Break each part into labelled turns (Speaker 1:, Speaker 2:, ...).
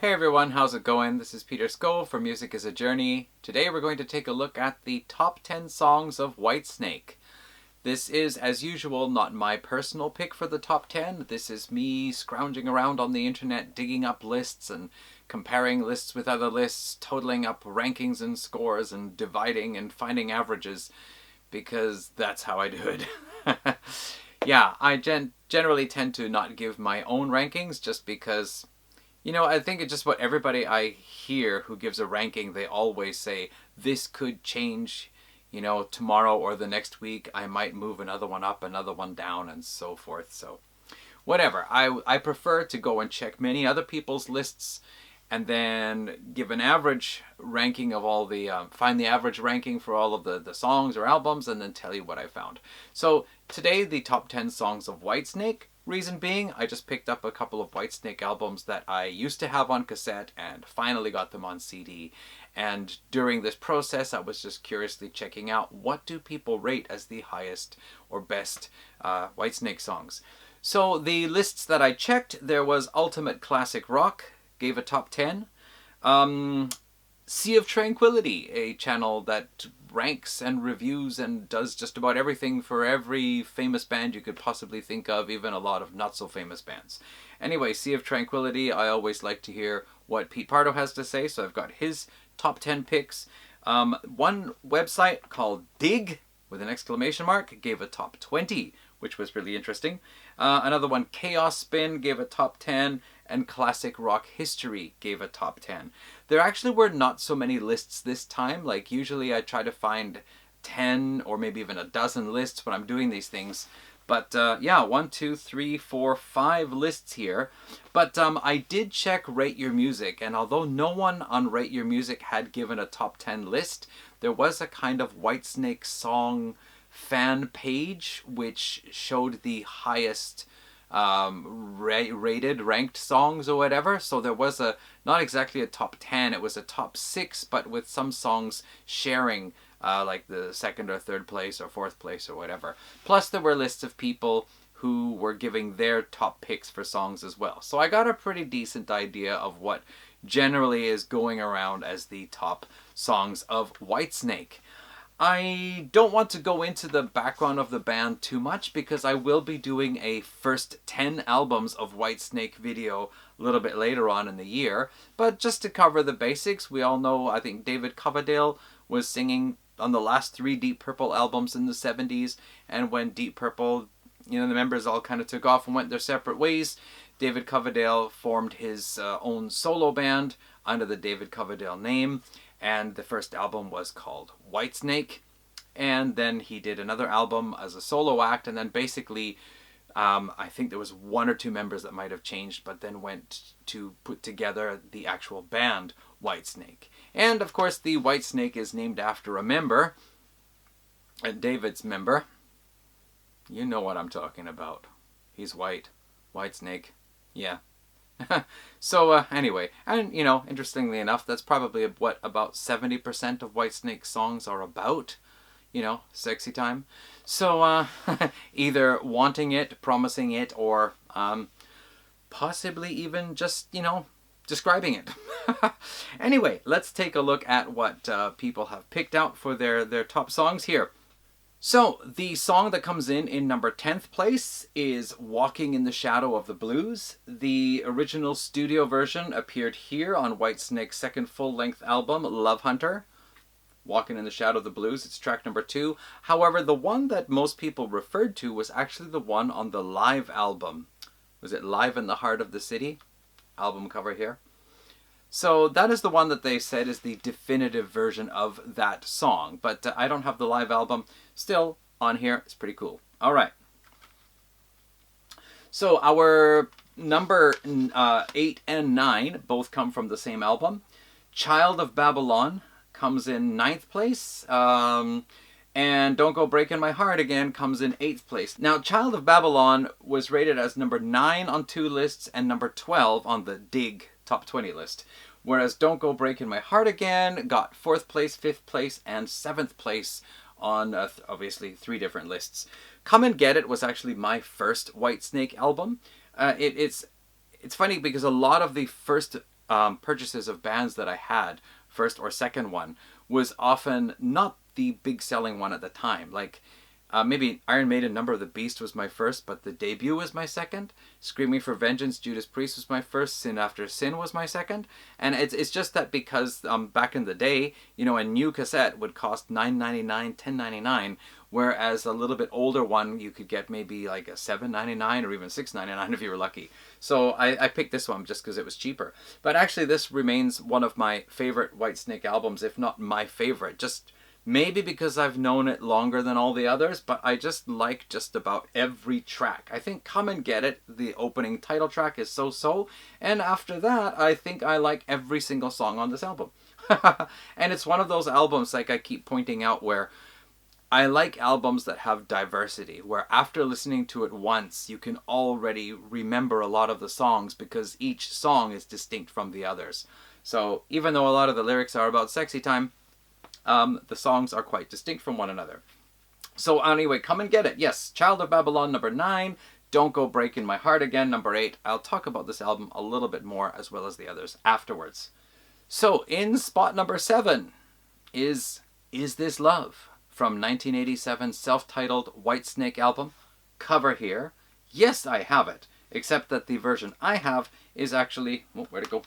Speaker 1: Hey everyone, how's it going? This is Peter Skov from Music is a Journey. Today we're going to take a look at the top 10 songs of Whitesnake. This is, as usual, not my personal pick for the top 10. This is me scrounging around on the internet, digging up lists and comparing lists with other lists, totaling up rankings and scores and dividing and finding averages, because that's how I do it. Yeah, I generally tend to not give my own rankings just because, I think it's just what everybody I hear who gives a ranking, they always say, this could change, tomorrow or the next week. I might move another one up, another one down, and so forth. So, whatever. I prefer to go and check many other people's lists and then give an average ranking of all the, find the average ranking for all of the songs or albums and then tell you what I found. So, today, the top 10 songs of Whitesnake. Reason being, I just picked up a couple of Whitesnake albums that I used to have on cassette and finally got them on CD. And during this process, I was just curiously checking out what do people rate as the highest or best Whitesnake songs. So the lists that I checked, there was Ultimate Classic Rock, gave a top 10. Sea of Tranquility, a channel that ranks and reviews and does just about everything for every famous band you could possibly think of, even a lot of not so famous bands. Anyway, Sea of Tranquility, I always like to hear what Pete Pardo has to say, so I've got his top 10 picks. One website called Dig, with an exclamation mark, gave a top 20, which was really interesting. Another one, Chaos Spin, gave a top 10, and Classic Rock History gave a top 10. There actually were not so many lists this time. Like, usually I try to find 10 or maybe even a dozen lists when I'm doing these things. But yeah, 1, 2, 3, 4, 5 lists here. But I did check Rate Your Music, and although no one on Rate Your Music had given a top 10 list, there was a kind of Whitesnake song fan page which showed the highest rated, ranked songs or whatever. So there was not exactly a top 10, it was a top 6, but with some songs sharing like the second or third place or fourth place or whatever. Plus there were lists of people who were giving their top picks for songs as well. So I got a pretty decent idea of what generally is going around as the top songs of Whitesnake. I don't want to go into the background of the band too much because I will be doing a first 10 albums of Whitesnake video a little bit later on in the year. But just to cover the basics, we all know, I think David Coverdale was singing on the last 3 Deep Purple albums in the 70s. And when Deep Purple, the members all kind of took off and went their separate ways, David Coverdale formed his own solo band under the David Coverdale name. And the first album was called Whitesnake. And then he did another album as a solo act. And then basically, I think there was 1 or 2 members that might have changed, but then went to put together the actual band Whitesnake. And of course, the Whitesnake is named after a member, David's member. You know what I'm talking about. He's white. Whitesnake. Yeah. So anyway, and interestingly enough, that's probably what about 70% of Whitesnake's songs are about. Sexy time. So either wanting it, promising it, or possibly even just describing it. Anyway, let's take a look at what people have picked out for their top songs here. So, the song that comes in number 10th place is Walking in the Shadow of the Blues. The original studio version appeared here on Whitesnake's second full-length album, Love Hunter. Walking in the Shadow of the Blues, it's track number 2. However, the one that most people referred to was actually the one on the live album. Was it Live in the Heart of the City? Album cover here. So that is the one that they said is the definitive version of that song. But I don't have the live album. Still, on here, it's pretty cool. All right. So our number 8 and 9 both come from the same album. Child of Babylon comes in 9th place. And Don't Go Breaking My Heart Again comes in 8th place. Now, Child of Babylon was rated as number 9 on 2 lists and number 12 on the Dig Top 20 list. Whereas Don't Go Breaking My Heart Again got 4th place, 5th place, and 7th place on, obviously, 3 different lists. Come and Get It was actually my first Whitesnake album. It's funny because a lot of the first purchases of bands that I had, first or second one, was often not the big selling one at the time. Like maybe Iron Maiden Number of the Beast was my first, but the debut was my second. Screaming for Vengeance, Judas Priest was my first. Sin After Sin was my second. And it's just that because back in the day, you know, a new cassette would cost $9.99, $10.99, whereas a little bit older one you could get maybe like a $7.99 or even $6.99 if you were lucky. So I picked this one just because it was cheaper. But actually this remains one of my favorite Whitesnake albums, if not my favorite. Just maybe because I've known it longer than all the others, but I just like just about every track. I think Come and Get It, the opening title track, is so-so. And after that, I think I like every single song on this album. And it's one of those albums, like I keep pointing out, where I like albums that have diversity, where after listening to it once, you can already remember a lot of the songs because each song is distinct from the others. So even though a lot of the lyrics are about sexy time, the songs are quite distinct from one another. So anyway, Come and Get It. Yes, Child of Babylon, number 9. Don't Go Breaking My Heart Again, number 8. I'll talk about this album a little bit more as well as the others afterwards. So in spot number 7 is This Love from 1987's self-titled Whitesnake album. Cover here. Yes, I have it, except that the version I have is actually... Oh, where'd it go?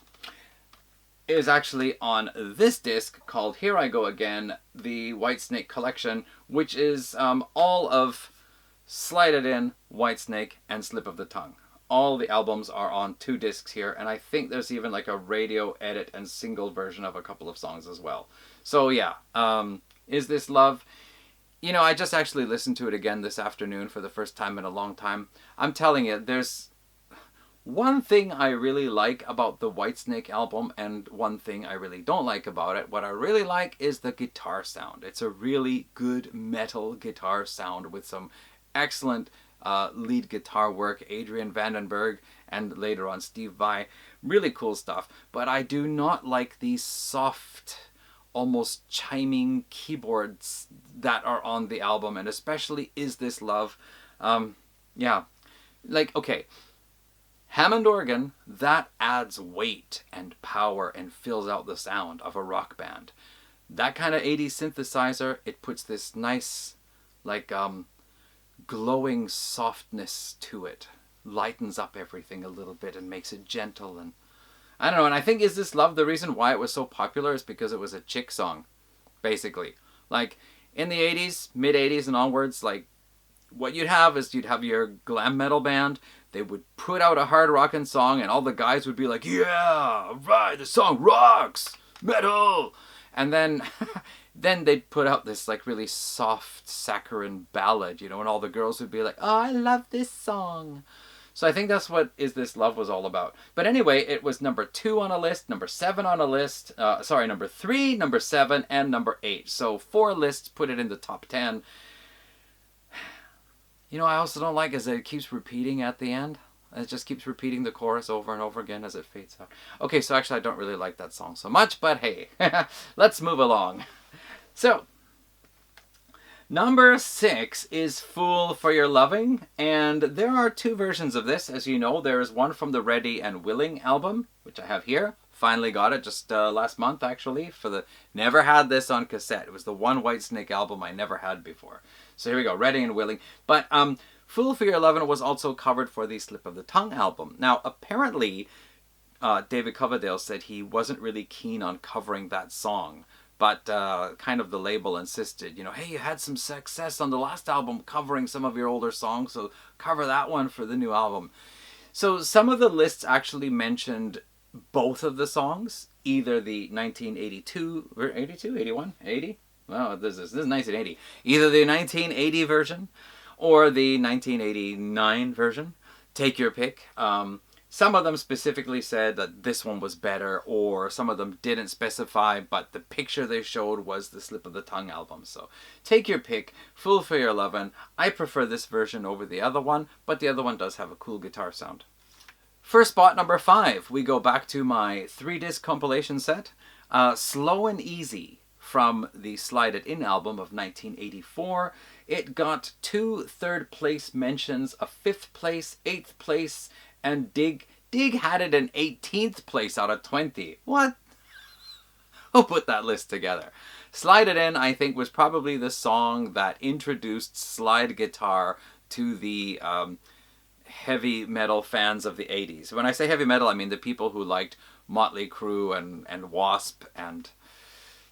Speaker 1: Is actually on this disc called Here I Go Again, the Whitesnake collection, which is all of Slide It In, Whitesnake, and Slip of the Tongue. All the albums are on 2 discs here, and I think there's even like a radio edit and single version of a couple of songs as well. So yeah, Is This Love? You know, I just actually listened to it again this afternoon for the first time in a long time. I'm telling you, there's one thing I really like about the Whitesnake album and one thing I really don't like about it. What I really like is the guitar sound. It's a really good metal guitar sound with some excellent lead guitar work. Adrian Vandenberg and later on Steve Vai. Really cool stuff. But I do not like these soft, almost chiming keyboards that are on the album, and especially Is This Love. Yeah, like, okay, Hammond organ, that adds weight and power and fills out the sound of a rock band. That kind of 80s synthesizer, it puts this nice, like, glowing softness to it. Lightens up everything a little bit and makes it gentle. And I don't know, and I think Is This Love, the reason why it was so popular is because it was a chick song, basically. Like, in the 80s, mid-80s and onwards, like, what you'd have is you'd have your glam metal band. They would put out a hard rockin' song and all the guys would be like, yeah, right, the song rocks, metal. And then they'd put out this like really soft saccharine ballad, you know, and all the girls would be like, oh, I love this song. So I think that's what Is This Love was all about. But anyway, it was number 2 on a list, number 7 on a list, number 3, number 7, and number 8. So 4 lists put it in the top 10. You know, I also don't like is that it keeps repeating at the end. It just keeps repeating the chorus over and over again as it fades out. Okay, so actually I don't really like that song so much, but hey, let's move along. So, number 6 is Fool for Your Loving, and there are 2 versions of this. As you know, there is one from the Ready and Willing album, which I have here. Finally got it just last month, actually. Never had this on cassette. It was the one Whitesnake album I never had before. So here we go, Ready and Willing. But Fool for Your Lovin' was also covered for the Slip of the Tongue album. Now, apparently, David Coverdale said he wasn't really keen on covering that song. But kind of the label insisted, you know, hey, you had some success on the last album covering some of your older songs, so cover that one for the new album. So some of the lists actually mentioned both of the songs, either the 1982, or 82, 81, 80? Well, this is 1980. Either the 1980 version or the 1989 version. Take your pick. Some of them specifically said that this one was better, or some of them didn't specify, but the picture they showed was the Slip of the Tongue album. So take your pick. Fool for Your Lovin'. I prefer this version over the other one, but the other one does have a cool guitar sound. For spot number 5, we go back to my 3-disc compilation set. Slow and Easy from the Slide It In album of 1984. It got 2 third-place mentions, a 5th place, 8th place, and Dig Dig had it in 18th place out of 20. What? Who put that list together? Slide It In, I think, was probably the song that introduced slide guitar to the heavy metal fans of the 80s. When I say heavy metal, I mean the people who liked Motley Crue and Wasp and,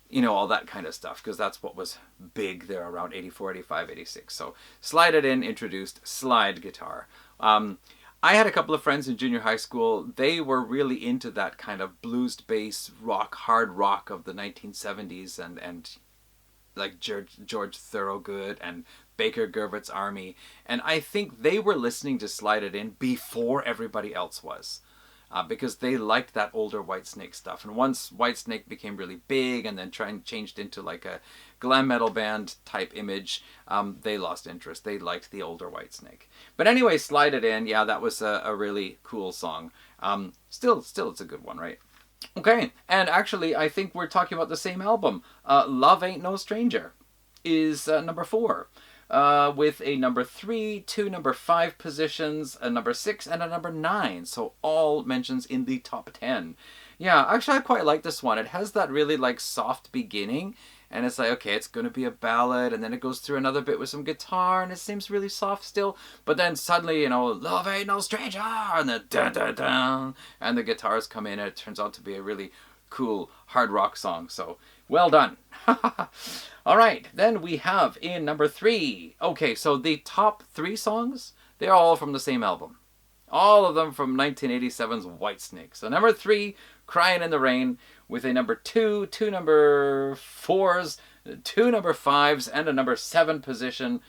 Speaker 1: you know, all that kind of stuff, because that's what was big there around 84, 85, 86. So Slide It In introduced slide guitar. I had a couple of friends in junior high school. They were really into that kind of blues-based rock, hard rock of the 1970s and like George Thorogood and Baker Gervit's Army. And I think they were listening to Slide It In before everybody else was. Because they liked that older Whitesnake stuff. And once Whitesnake became really big and then changed into like a glam metal band type image, they lost interest. They liked the older Whitesnake. But anyway, Slide It In, yeah, that was a really cool song. Still, it's a good one, right? Okay, and actually, I think we're talking about the same album. Love Ain't No Stranger is number 4. With a number 3, 2 number 5 positions, a number 6, and a number 9. So all mentions in the top 10. Yeah, actually I quite like this one. It has that really like soft beginning, and it's like, okay, it's going to be a ballad, and then it goes through another bit with some guitar, and it seems really soft still, but then suddenly, you know, love ain't no stranger, and then dun dun dun, and the guitars come in, and it turns out to be a really cool hard rock song. So well done. All right, then we have in number 3. Okay, so the top 3 songs, they're all from the same album. All of them from 1987's Whitesnake. So number 3, Crying in the Rain, with a number 2, 2 number 4s, 2 number 5s, and a number 7 position.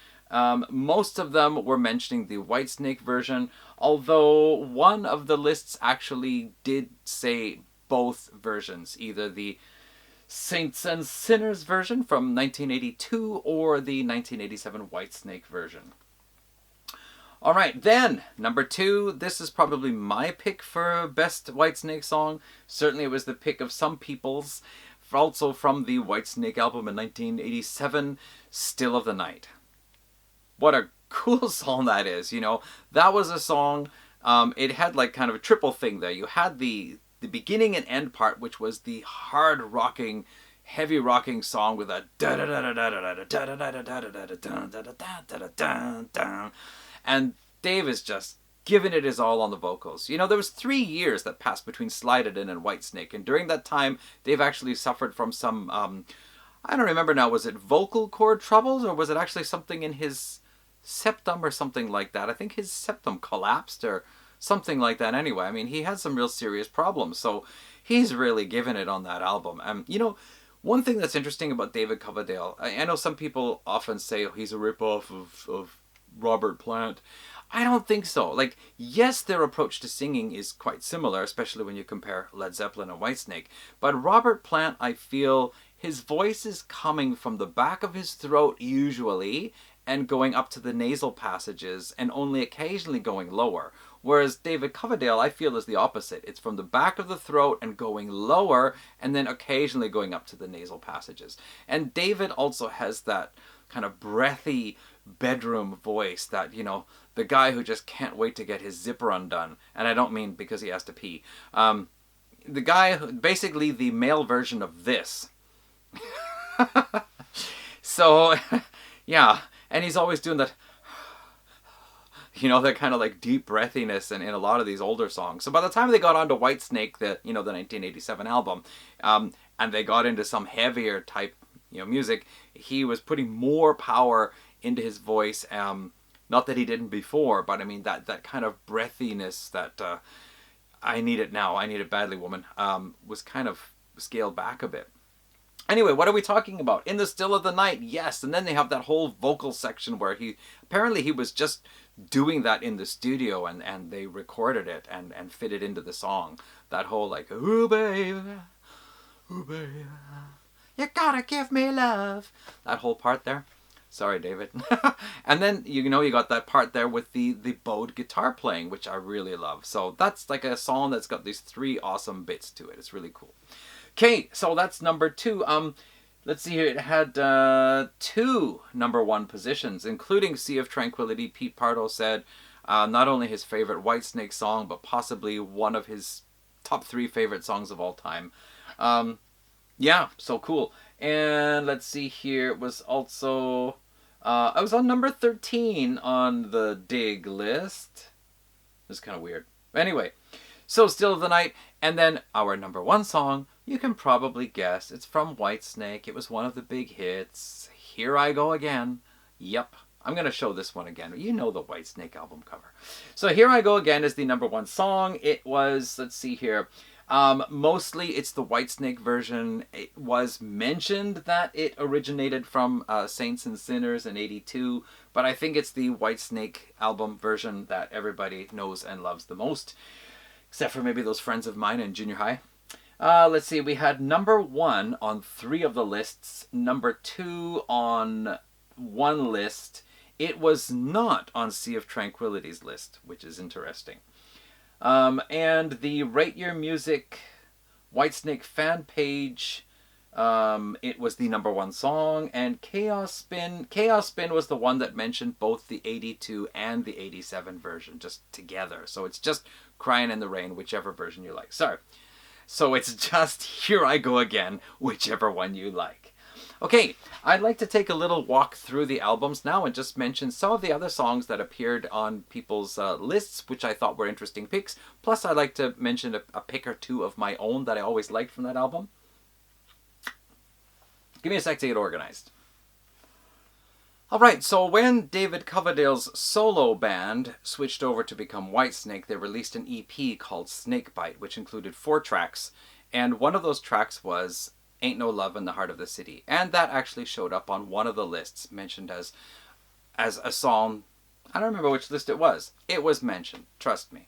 Speaker 1: Most of them were mentioning the Whitesnake version, although one of the lists actually did say both versions, either the Saints and Sinners version from 1982 or the 1987 Whitesnake version. All right, then, number 2, this is probably my pick for best Whitesnake song. Certainly it was the pick of some people's, also from the Whitesnake album in 1987, Still of the Night. What a cool song that is, you know. That was a song, it had like kind of a triple thing there. You had the beginning and end part, which was the hard rocking, heavy rocking song with a da da da da da da da da da da da da da da da da, and Dave is just giving it his all on the vocals. You know, there was 3 years that passed between Slide It In and Whitesnake, and during that time, Dave actually suffered from some, I don't remember now, was it vocal cord troubles, or was it actually something in his septum or something like that? I think his septum collapsed or something like that anyway. I mean, he had some real serious problems, so he's really given it on that album. You know, one thing that's interesting about David Coverdale, I know some people often say, oh, he's a ripoff of Robert Plant. I don't think so. Like, yes, their approach to singing is quite similar, especially when you compare Led Zeppelin and Whitesnake. But Robert Plant, I feel, his voice is coming from the back of his throat usually, and going up to the nasal passages, and only occasionally going lower. Whereas David Coverdale, I feel, is the opposite. It's from the back of the throat and going lower, and then occasionally going up to the nasal passages. And David also has that kind of breathy bedroom voice that, you know, the guy who just can't wait to get his zipper undone. And I don't mean because he has to pee. The guy, basically the male version of this. So, yeah. And he's always doing that, you know, that kind of like deep breathiness in a lot of these older songs. So by the time they got onto Whitesnake, the 1987 album, and they got into some heavier type, you know, music, he was putting more power into his voice. Not that he didn't before, but I mean that kind of breathiness that I Need It Now, I Need It Badly Woman, was kind of scaled back a bit. Anyway, what are we talking about? In the Still of the Night, yes. And then they have that whole vocal section where he was just doing that in the studio, and they recorded it and fitted into the song. That whole like, ooh baby, you gotta give me love. That whole part there. Sorry, David. And then, you know, you got that part there with the bowed guitar playing, which I really love. So that's like a song that's got these 3 awesome bits to it. It's really cool. Okay, so that's number 2. Let's see here. It had 2 number 1 positions, including Sea of Tranquility. Pete Pardo said Not only his favorite Whitesnake song, but possibly one of his top 3 favorite songs of all time. Yeah, so cool. And let's see here. It was also... I was on number 13 on the Dig list. It's kind of weird. Anyway, so Still of the Night. And then our number 1 song, you can probably guess. It's from Whitesnake. It was one of the big hits. Here I Go Again. Yep. I'm going to show this one again. You know the Whitesnake album cover. So Here I Go Again is the number 1 song. It was, let's see here... mostly it's the Whitesnake version. It was mentioned that it originated from Saints and Sinners in '82, but I think it's the Whitesnake album version that everybody knows and loves the most, except for maybe those friends of mine in junior high. Let's see, we had number 1 on 3 of the lists, number 2 on 1 list. It was not on Sea of Tranquility's list, which is interesting. And the Rate Your Music Whitesnake fan page, it was the number 1 song, and Chaos Spin was the one that mentioned both the 82 and the 87 version just together. So it's just Crying in the Rain, whichever version you like. Sorry. So it's just Here I Go Again, whichever one you like. Okay, I'd like to take a little walk through the albums now and just mention some of the other songs that appeared on people's lists, which I thought were interesting picks. Plus, I'd like to mention a pick or 2 of my own that I always liked from that album. Give me a sec to get organized. Alright, so when David Coverdale's solo band switched over to become Whitesnake, they released an EP called Snakebite, which included 4 tracks. And one of those tracks was Ain't No Love in the Heart of the City. And that actually showed up on one of the lists, mentioned as a song. I don't remember which list it was. It was mentioned, trust me.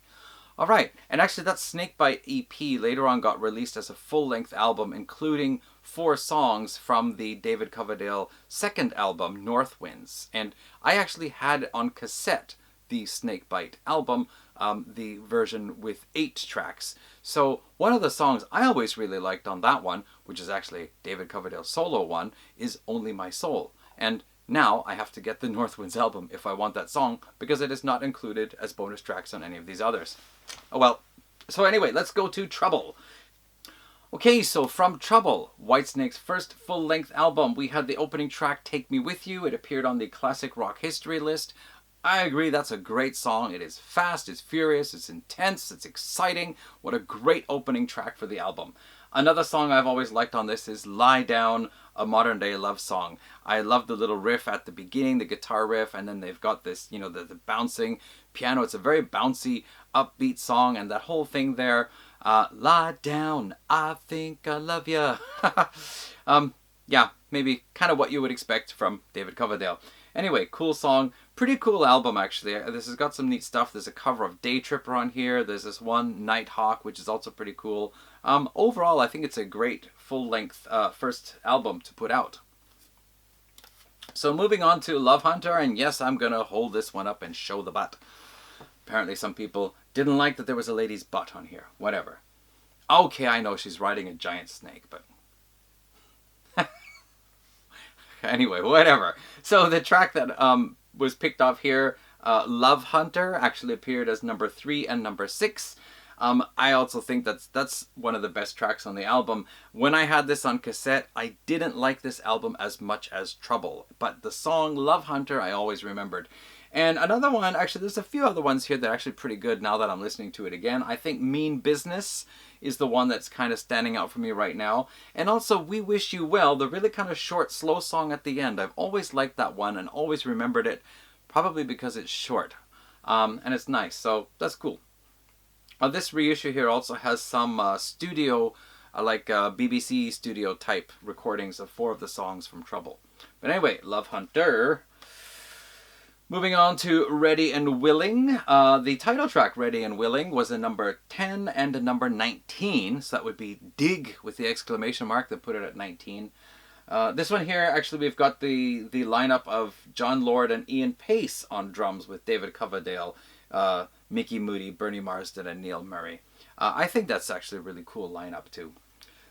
Speaker 1: Alright, and actually that Snakebite EP later on got released as a full-length album, including 4 songs from the David Coverdale second album, North Winds. And I actually had on cassette the Snakebite album, the version with 8 tracks. So one of the songs I always really liked on that one, which is actually David Coverdale's solo one, is Only My Soul. And now I have to get the North Winds album if I want that song, because it is not included as bonus tracks on any of these others. Oh well. So anyway, let's go to Trouble. Okay, so from Trouble, Whitesnake's first full-length album, we had the opening track, Take Me With You. It appeared on the Classic Rock History list. I agree, that's a great song. It is fast, it's furious, it's intense, it's exciting. What a great opening track for the album. Another song I've always liked on this is Lie Down, a modern day love song. I love the little riff at the beginning, the guitar riff, and then they've got this, you know, the bouncing piano. It's a very bouncy, upbeat song, and that whole thing there, lie down, I think I love ya. Yeah, maybe kind of what you would expect from David Coverdale. Anyway, cool song. Pretty cool album, actually. This has got some neat stuff. There's a cover of Day Tripper on here. There's this one, Nighthawk, which is also pretty cool. Overall, I think it's a great full-length first album to put out. So moving on to Love Hunter, and yes, I'm going to hold this one up and show the butt. Apparently some people didn't like that there was a lady's butt on here. Whatever. Okay, I know she's riding a giant snake, but... Anyway, whatever. So the track that was picked off here, Love Hunter, actually appeared as number 3 and number 6. I also think that's one of the best tracks on the album. When I had this on cassette, I didn't like this album as much as Trouble, but the song Love Hunter I always remembered. And another one, actually there's a few other ones here that are actually pretty good now that I'm listening to it again. I think Mean Business is the one that's kind of standing out for me right now. And also We Wish You Well, the really kind of short, slow song at the end. I've always liked that one and always remembered it, probably because it's short. And it's nice, so that's cool. This reissue here also has some studio, BBC studio type recordings of 4 of the songs from Trouble. But anyway, Love Hunter. Moving on to Ready and Willing. The title track, Ready and Willing, was a number 10 and a number 19. So that would be Dig with the exclamation mark that put it at 19. This one here, actually, we've got the lineup of John Lord and Ian Pace on drums with David Coverdale, Mickey Moody, Bernie Marsden, and Neil Murray. I think that's actually a really cool lineup too.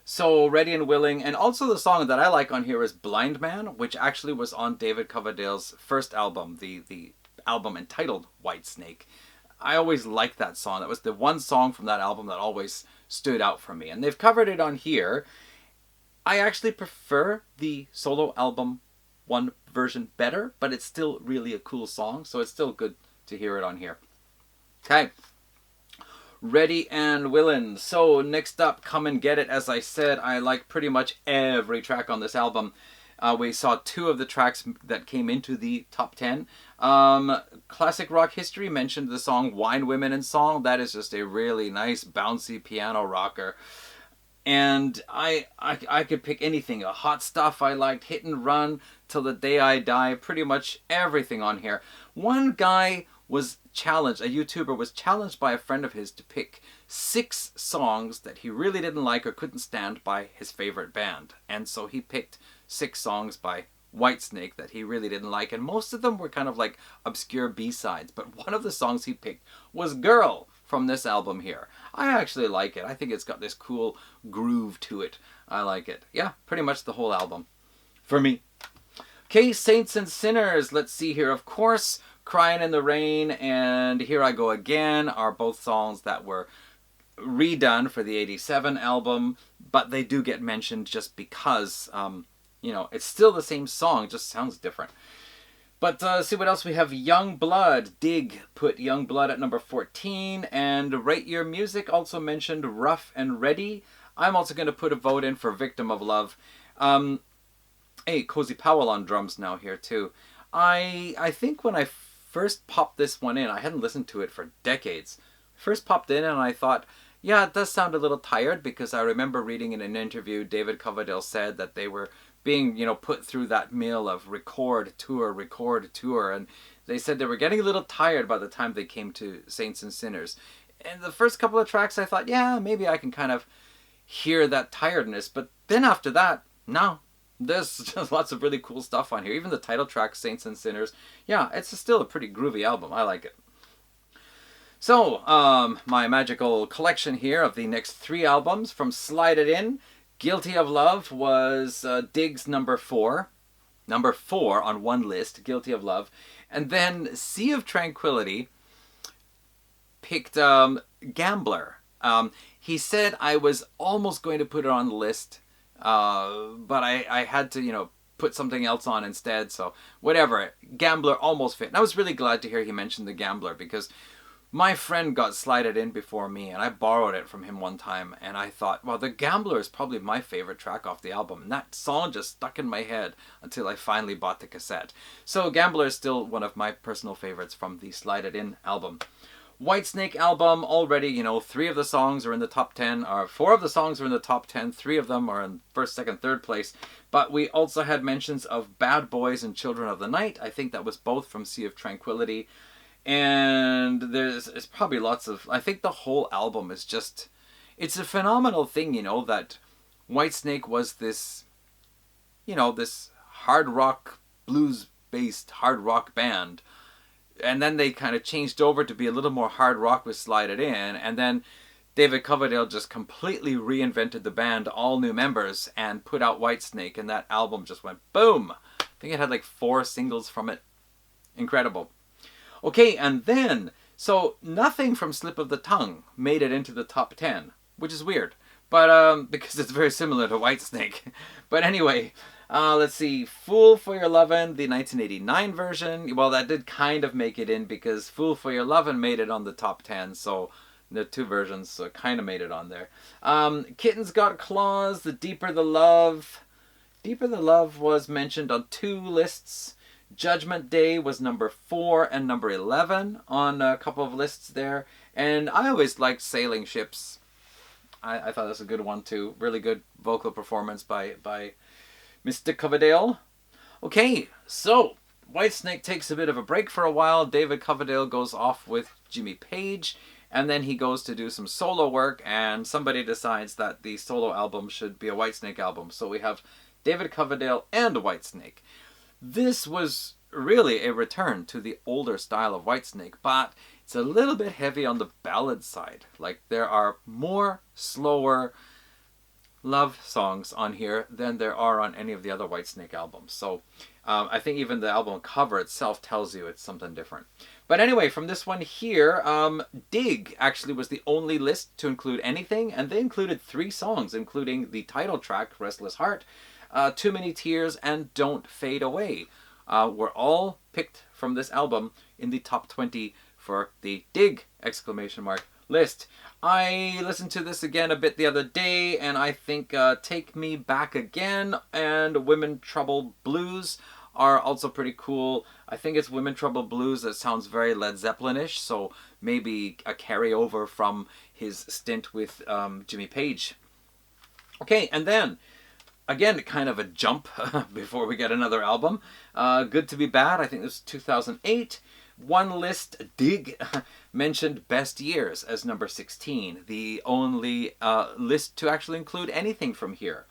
Speaker 1: So Ready and Willing, and also the song that I like on here is Blind Man, which actually was on David Coverdale's first album, the album entitled Whitesnake. I always liked that song. That was the one song from that album that always stood out for me. And they've covered it on here. I actually prefer the solo album one version better, but it's still really a cool song, so it's still good to hear it on here. Okay. Ready and Willin'. So next up, Come and Get It. As I said, I like pretty much every track on this album. We saw 2 of the tracks that came into the top 10. Classic Rock History mentioned the song Wine, Women, and Song. That is just a really nice, bouncy piano rocker. And I could pick anything. Hot Stuff I liked, Hit and Run, Till the Day I Die, pretty much everything on here. One guy was challenged, a YouTuber was challenged by a friend of his to pick 6 songs that he really didn't like or couldn't stand by his favorite band. And so he picked 6 songs by Whitesnake that he really didn't like, and most of them were kind of like obscure B-sides, but one of the songs he picked was Girl from this album here. I actually like it. I think it's got this cool groove to it. I like it. Yeah, pretty much the whole album for me. Okay, Saints and Sinners. Let's see here. Of course, Crying in the Rain and Here I Go Again are both songs that were redone for the 87 album, but they do get mentioned just because, you know, it's still the same song, it just sounds different. But see what else we have. Young Blood. Dig put Young Blood at number 14. And Rate Your Music also mentioned Rough and Ready. I'm also going to put a vote in for Victim of Love. Hey, Cozy Powell on drums now here too. I think when I first popped this one in, I hadn't listened to it for decades. First popped in and I thought, yeah, it does sound a little tired, because I remember reading in an interview David Coverdale said that they were being, you know, put through that mill of record, tour, and they said they were getting a little tired by the time they came to Saints and Sinners. And the first couple of tracks I thought, yeah, maybe I can kind of hear that tiredness, but then after that, no. There's just lots of really cool stuff on here. Even the title track, Saints and Sinners, yeah, it's still a pretty groovy album. I like it. So, my magical collection here of the next 3 albums from Slide It In. Guilty of Love was Dig's number 4. Number 4 on one list, Guilty of Love. And then Sea of Tranquility picked Gambler. He said I was almost going to put it on the list, but I had to, you know, put something else on instead. So whatever, Gambler almost fit. And I was really glad to hear he mentioned the Gambler, because my friend got Slide It In before me, and I borrowed it from him one time, and I thought, well, the Gambler is probably my favorite track off the album, and that song just stuck in my head until I finally bought the cassette. So Gambler is still one of my personal favorites from the Slide It In album. Whitesnake album, already, you know, 3 of the songs are in the top 10, or 4 of the songs are in the top 10, 3 of them are in first, second, third place, but we also had mentions of Bad Boys and Children of the Night. I think that was both from Sea of Tranquility. And there's probably lots of, I think the whole album is just, it's a phenomenal thing, you know, that Whitesnake was this, you know, this hard rock, blues-based hard rock band. And then they kind of changed over to be a little more hard rock with Slide It In. And then David Coverdale just completely reinvented the band, all new members, and put out Whitesnake. And that album just went boom. I think it had like 4 singles from it. Incredible. Okay, and then, so nothing from Slip of the Tongue made it into the top 10, which is weird, but because it's very similar to Whitesnake. But anyway, let's see, Fool for Your Lovin', the 1989 version, well, that did kind of make it in, because Fool for Your Lovin' made it on the top 10, so the 2 versions kind of made it on there. Kitten's Got Claws, The Deeper the Love. Deeper the Love was mentioned on 2 lists. Judgment Day was number 4 and number 11 on a couple of lists there. And I always liked Sailing Ships. I thought that was a good one too. Really good vocal performance by Mr. Coverdale. Okay, so Whitesnake takes a bit of a break for a while. David Coverdale goes off with Jimmy Page. And then he goes to do some solo work. And somebody decides that the solo album should be a Whitesnake album. So we have David Coverdale and Whitesnake. This was really a return to the older style of Whitesnake, but it's a little bit heavy on the ballad side. Like, there are more slower love songs on here than there are on any of the other Whitesnake albums. So I think even the album cover itself tells you it's something different. But anyway, from this one here, Dig actually was the only list to include anything, and they included 3 songs, including the title track, Restless Heart, Too Many Tears, and Don't Fade Away. Were all picked from this album in the top 20 for the Dig! List. I listened to this again a bit the other day, and I think Take Me Back Again and Women Trouble Blues are also pretty cool. I think it's Women Trouble Blues that sounds very Led Zeppelin-ish, so maybe a carryover from his stint with Jimmy Page. Okay, and then, again, kind of a jump before we get another album. Good to Be Bad, I think this was 2008. One list, Dig, mentioned Best Years as number 16, the only list to actually include anything from here.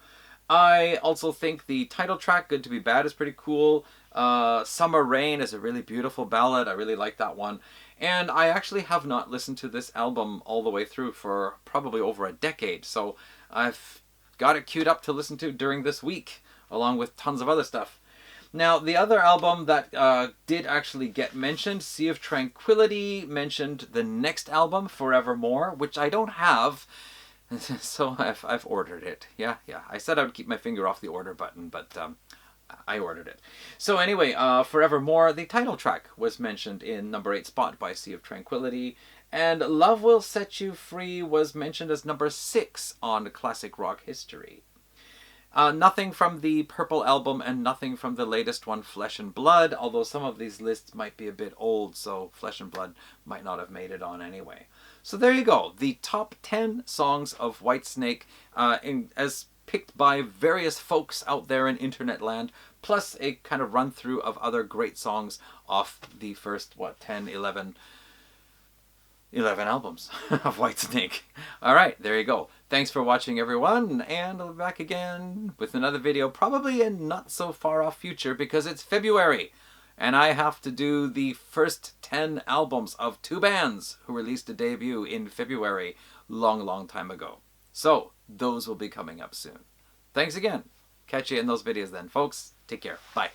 Speaker 1: I also think the title track, Good to Be Bad, is pretty cool. Summer Rain is a really beautiful ballad. I really like that one. And I actually have not listened to this album all the way through for probably over a decade. So I've got it queued up to listen to during this week, along with tons of other stuff. Now, the other album that did actually get mentioned, Sea of Tranquility, mentioned the next album, Forevermore, which I don't have. So I've ordered it. Yeah. I said I would keep my finger off the order button, but I ordered it. So anyway, Forevermore, the title track was mentioned in number 8 spot by Sea of Tranquility, and Love Will Set You Free was mentioned as number 6 on Classic Rock History. Nothing from the Purple album and nothing from the latest one, Flesh and Blood, although some of these lists might be a bit old, so Flesh and Blood might not have made it on anyway. So there you go, the top 10 songs of Whitesnake, as picked by various folks out there in internet land, plus a kind of run through of other great songs off the first, 11 albums of Whitesnake. Alright, there you go. Thanks for watching, everyone, and I'll be back again with another video, probably in not so far off future, because it's February, and I have to do the first 10 albums of 2 bands who released a debut in February long time ago. So, those will be coming up soon. Thanks again. Catch you in those videos then, folks. Take care. Bye.